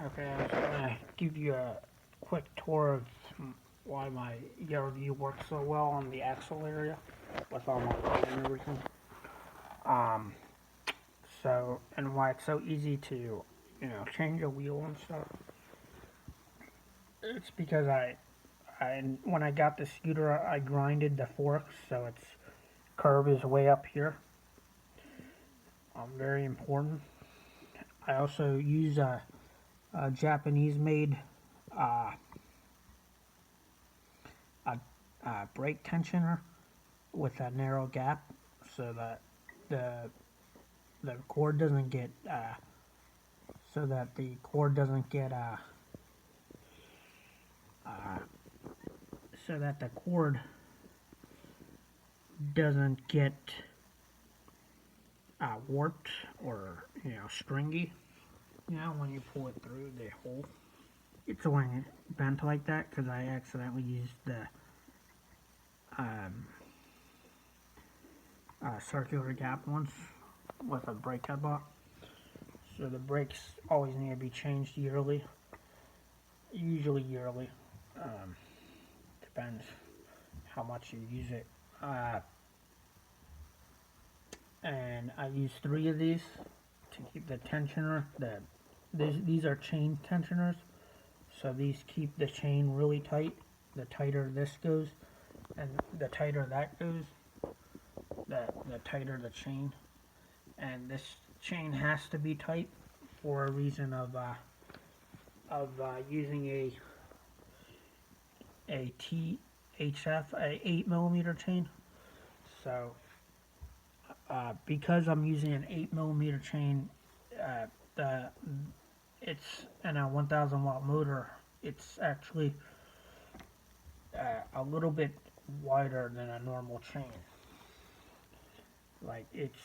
Okay, I was gonna give you a quick tour of why my ERV works so well on the axle area with all my weight and everything. Um, and why it's so easy to, change a wheel and stuff. It's because when I got the scooter, I grinded the forks so its curve is way up here. Very important. I also use a Japanese-made uh, a, a brake tensioner with a narrow gap so that the the cord doesn't get so that the cord doesn't get uh, so that the cord doesn't get warped or stringy. When you pull it through the hole, it's when it bent like that because I accidentally used the um, circular gap once with a brake I bought. So the brakes always need to be changed yearly, usually yearly. Um, Depends how much you use it. Uh, and I use three of these to keep the tensioner. These are chain tensioners, so these keep the chain really tight. The tighter this goes, and the tighter that goes, the tighter the chain. And this chain has to be tight for a reason of using a THF, a 8 millimeter chain. So because I'm using an 8 millimeter chain, the it's in a 1000 watt motor. It's actually a little bit wider than a normal chain. Like it's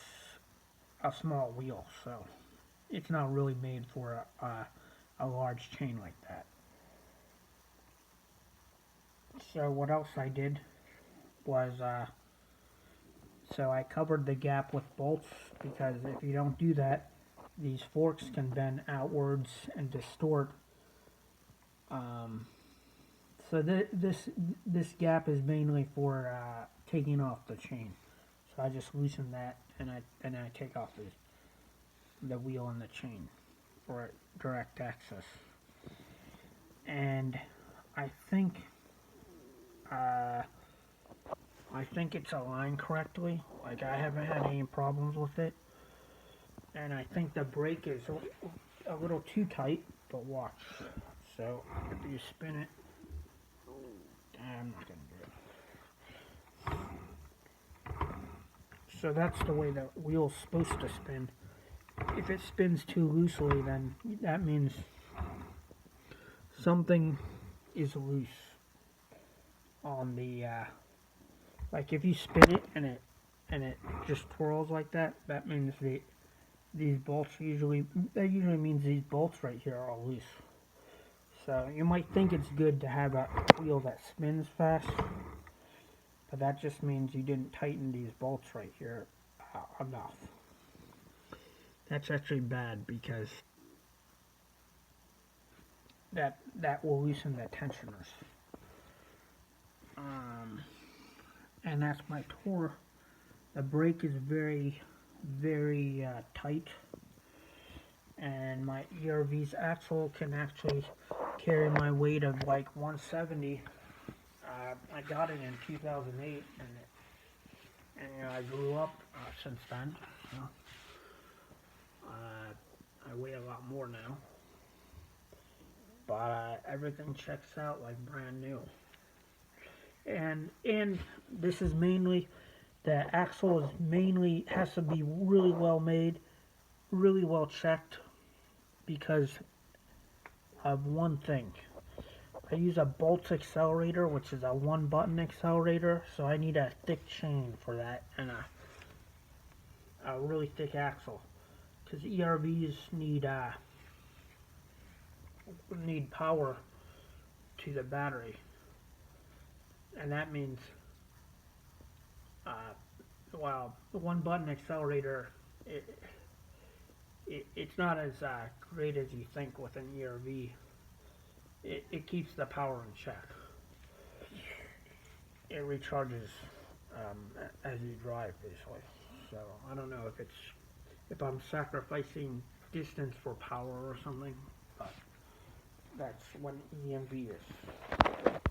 a small wheel, so it's not really made for a large chain like that. So what else I did was so I covered the gap with bolts because if you don't do that, these forks can bend outwards and distort. Um, so this gap is mainly for taking off the chain. So I just loosen that and I take off the wheel and the chain for direct access. And I think uh, I think it's aligned correctly. Like I haven't had any problems with it. And I think the brake is a little too tight, but watch. So if you spin it, I'm not gonna do it. So that's the way the wheel's supposed to spin. If it spins too loosely, then that means something is loose on the like if you spin it and it just twirls like that, that means these bolts that usually means these bolts right here are all loose. So you might think it's good to have a wheel that spins fast, but that just means you didn't tighten these bolts right here enough. That's actually bad because that will loosen the tensioners. Um, and that's my tour. The brake is very tight, and my ERV's axle can actually carry my weight of like 170. I got it in 2008, and I grew up since then. You know. I weigh a lot more now, but everything checks out like brand new. And this is mainly the axle is mainly has to be really well made, really well checked because of one thing. I use a Bolt accelerator, which is a one button accelerator, so I need a thick chain for that and a really thick axle. Because ERVs need power to the battery, and that means uh, well, the one button accelerator it's not as great as you think with an ERV. It keeps the power in check. It recharges as you drive, basically. So I don't know if I'm sacrificing distance for power or something, but that's what EMV is.